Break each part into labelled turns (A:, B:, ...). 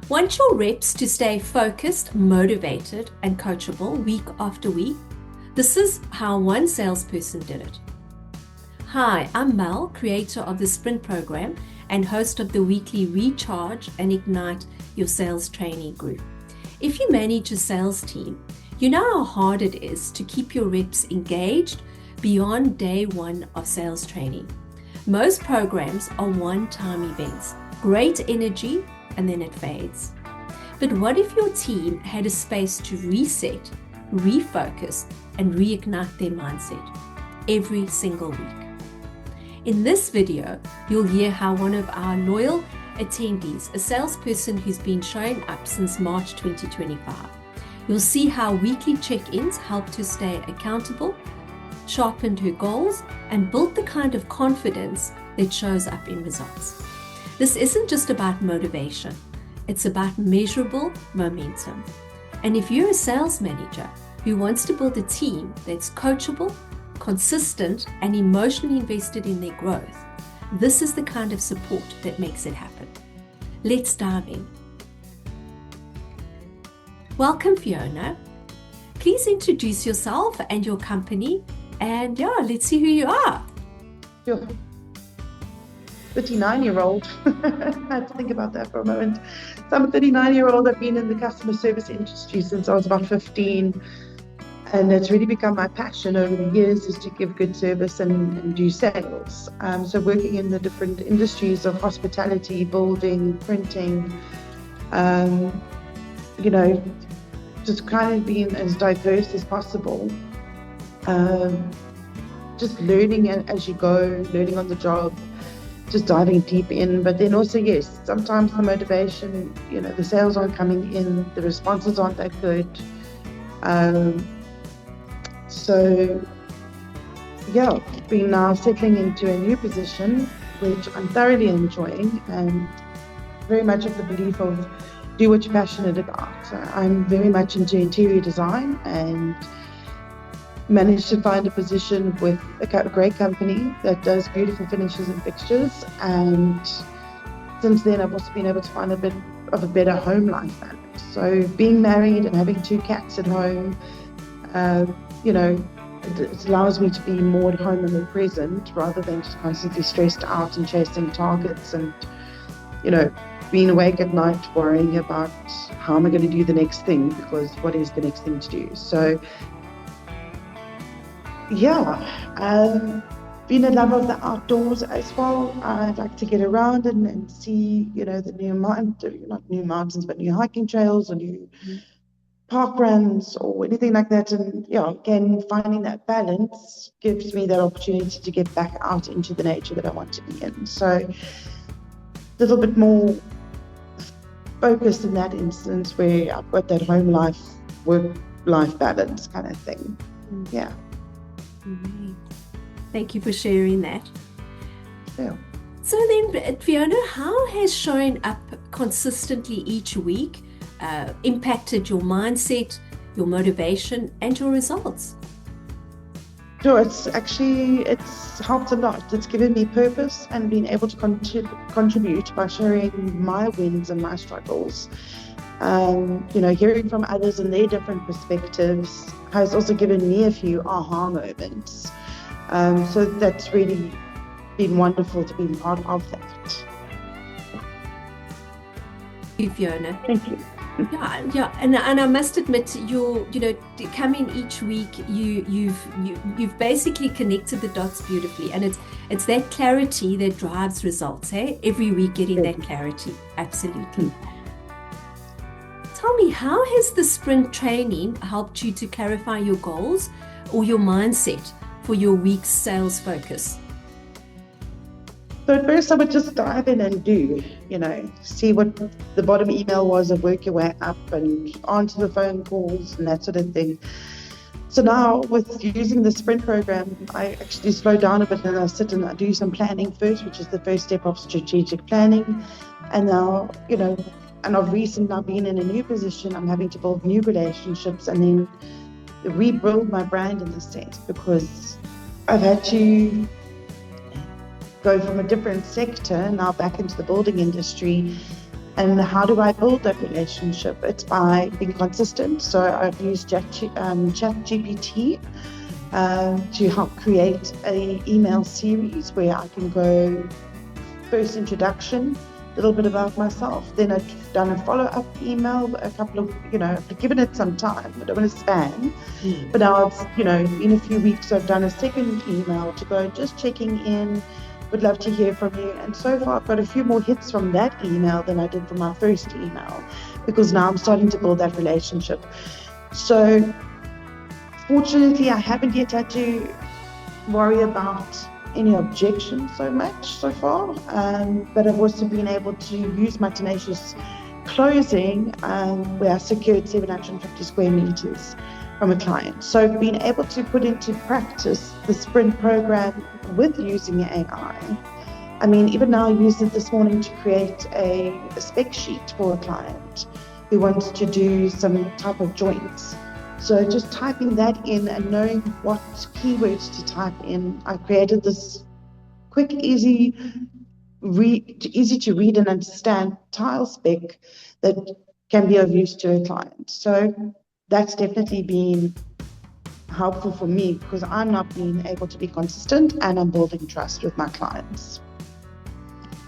A: Want your reps to stay focused, motivated, and coachable week after week? This is how one salesperson did it. Hi, I'm Mel, creator of the Sprint program and host of the weekly Recharge and Ignite Your Sales Trainee group. If you manage a sales team, you know how hard it is to keep your reps engaged beyond day one of sales training. Most programs are one-time events, great energy, and then it fades. But what if your team had a space to reset, refocus, and reignite their mindset every single week? In this video, you'll hear how one of our loyal attendees, a salesperson who's been showing up since March 2025, you'll see how weekly check-ins helped her stay accountable, sharpened her goals, and built the kind of confidence that shows up in results. This isn't just about motivation, it's about measurable momentum. And if you're a sales manager who wants to build a team that's coachable, consistent, and emotionally invested in their growth, this is the kind of support that makes it happen. Let's dive in. Welcome, Fiona. Please introduce yourself and your company, and let's see who you are.
B: Sure. 39-year-old. I had to think about that for a moment. So I'm a 39-year-old. I've been in the customer service industry since I was about 15, and it's really become my passion over the years is to give good service and do sales. So working in the different industries of hospitality, building, printing, just kind of being as diverse as possible. Just learning as you go, learning on the job, just diving deep in. But then also, yes, sometimes the motivation, the sales aren't coming in, the responses aren't that good. Being now settling into a new position, which I'm thoroughly enjoying, and very much of the belief of do what you're passionate about. So I'm very much into interior design and managed to find a position with a great company that does beautiful finishes and fixtures. And since then, I've also been able to find a bit of a better home life balance. So being married and having 2 cats at home, it allows me to be more at home and more present rather than just constantly stressed out and chasing targets and, being awake at night worrying about how am I going to do the next thing, because what is the next thing to do? So being a lover of the outdoors as well. I'd like to get around and see, the new hiking trails or new park runs or anything like that. And again, finding that balance gives me that opportunity to get back out into the nature that I want to be in. So a little bit more focused in that instance where I've got that home life, work life balance kind of thing. Yeah.
A: Mm-hmm. Thank you for sharing that.
B: Yeah.
A: So then, Fiona, how has showing up consistently each week impacted your mindset, your motivation, and your results?
B: Sure, it's helped a lot. It's given me purpose and been able to contribute by sharing my wins and my struggles. Hearing from others and their different perspectives has also given me a few aha moments. So that's really been wonderful to be part of that.
A: Thank you, Fiona.
B: Thank you.
A: Yeah, and I must admit, to come in each week, you've basically connected the dots beautifully, and it's that clarity that drives results. Hey, every week getting that clarity, absolutely. Tell me, how has the sprint training helped you to clarify your goals or your mindset for your week's sales focus?
B: So at first I would just dive in and do, see what the bottom email was and work your way up and answer the phone calls and that sort of thing. So now with using the sprint program, I actually slow down a bit and I sit and I do some planning first, which is the first step of strategic planning. And now, and I've recently now been in a new position, I'm having to build new relationships and then rebuild my brand in this sense, because I've had to go from a different sector now back into the building industry And how do I build that relationship? It's by being consistent. So I've used ChatGPT to help create an email series where I can go first introduction, a little bit about myself. Then I've done a follow-up email, a couple of, I've given it some time. I don't want to spam. But now it's, been a few weeks, so I've done a second email to go just checking in. Would love to hear from you. And so far, I've got a few more hits from that email than I did from my first email, because now I'm starting to build that relationship. So fortunately, I haven't yet had to worry about any objections so much so far. But I've also been able to use my tenacious closing where I secured 750 square meters from a client. So being able to put into practice the sprint program with using AI. I mean, even now I used it this morning to create a spec sheet for a client who wants to do some type of joints. So just typing that in and knowing what keywords to type in, I created this quick, easy to read and understand tile spec that can be of use to a client. So that's definitely been helpful for me, because I'm not being able to be consistent and I'm building trust with my clients.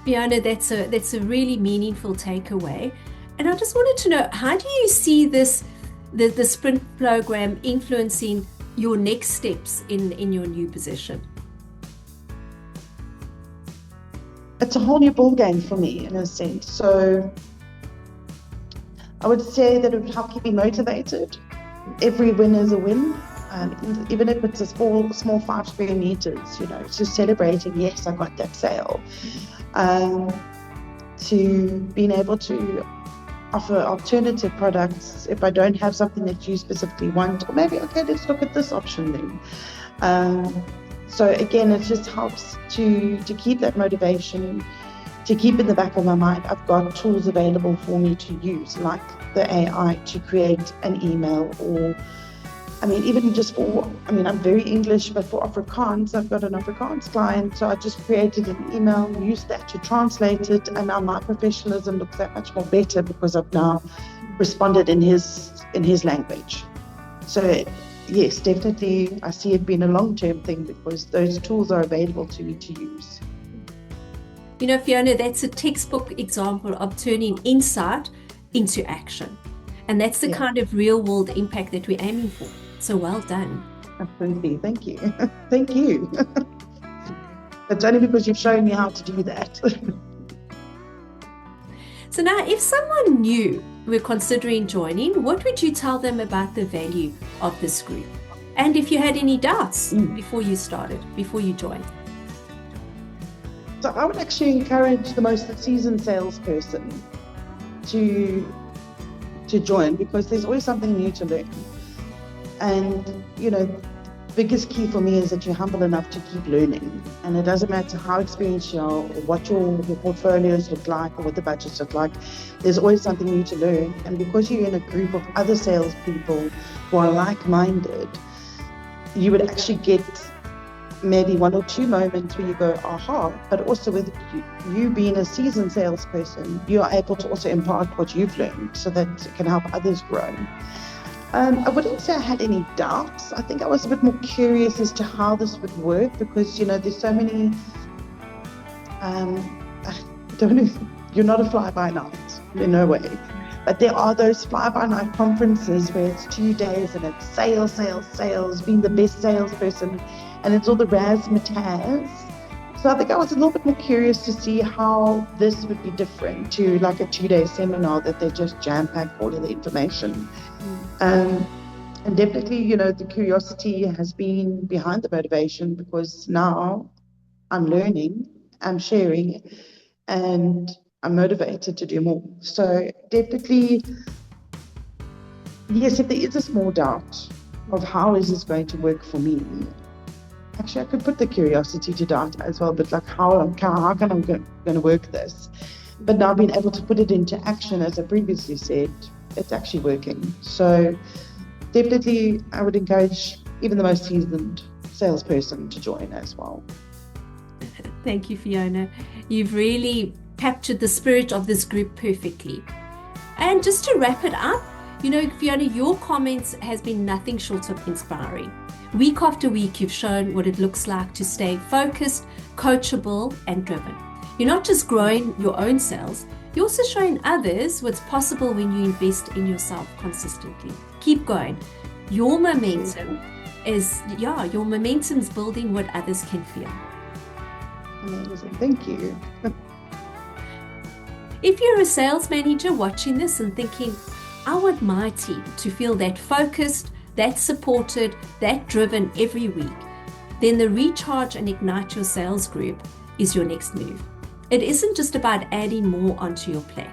A: Fiona, that's a really meaningful takeaway. And I just wanted to know, how do you see the sprint program influencing your next steps in your new position?
B: It's a whole new ball game for me in a sense. So I would say that it would help keep me motivated. Every win is a win. Even if it's a small 5 square meters, it's just celebrating, yes, I got that sale. To being able to offer alternative products if I don't have something that you specifically want, or maybe, okay, let's look at this option then. So again, it just helps to keep that motivation, to keep in the back of my mind. I've got tools available for me to use, like the AI, to create an email, or even just I'm very English, but for Afrikaans, I've got an Afrikaans client, so I just created an email, used that to translate it, and now my professionalism looks that much more better because I've now responded in his language. So yes, definitely, I see it being a long-term thing because those tools are available to me to use.
A: Fiona, that's a textbook example of turning insight into action. And that's the kind of real-world impact that we're aiming for. So well done.
B: Absolutely. Thank you. Thank you. It's only because you've shown me how to do that.
A: So now, if someone new were considering joining, what would you tell them about the value of this group? And if you had any doubts before you joined?
B: So I would actually encourage the most seasoned salesperson to join, because there's always something new to learn. And, the biggest key for me is that you're humble enough to keep learning. And it doesn't matter how experienced you are, or what your portfolios look like, or what the budgets look like. There's always something new to learn. And because you're in a group of other salespeople who are like-minded, you would actually get maybe 1 or 2 moments where you go, aha, but also with you being a seasoned salesperson, you are able to also impart what you've learned so that it can help others grow. I wouldn't say I had any doubts. I think I was a bit more curious as to how this would work, because, there's so many, you're not a fly-by-night, in no way. But there are those fly-by-night conferences where it's 2 days and it's sales, being the best salesperson, and it's all the razzmatazz. So I think I was a little bit more curious to see how this would be different to like a 2-day seminar that they just jam-pack all of the information. And definitely, the curiosity has been behind the motivation, because now I'm learning, I'm sharing, and I'm motivated to do more. So definitely, yes, if there is a small doubt of how is this going to work for me, actually I could put the curiosity to doubt as well, but like how can I going to work this? But now being able to put it into action, as I previously said, it's actually working. So definitely I would encourage even the most seasoned salesperson to join as well.
A: Thank you, Fiona. You've really captured the spirit of this group perfectly. And just to wrap it up, Fiona, your comments has been nothing short of inspiring. Week after week, you've shown what it looks like to stay focused, coachable, and driven. You're not just growing your own sales, you're also showing others what's possible when you invest in yourself consistently. Keep going. Your momentum is building what others can feel.
B: Amazing. Thank you.
A: If you're a sales manager watching this and thinking, I want my team to feel that focused, that supported, that driven every week, then the Recharge and Ignite Your Sales group is your next move. It isn't just about adding more onto your plate.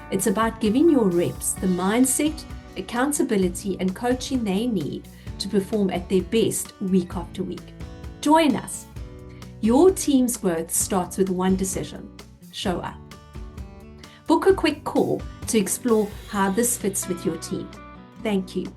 A: It's about giving your reps the mindset, accountability, and coaching they need to perform at their best week after week. Join us. Your team's growth starts with one decision: show up. Book a quick call to explore how this fits with your team. Thank you.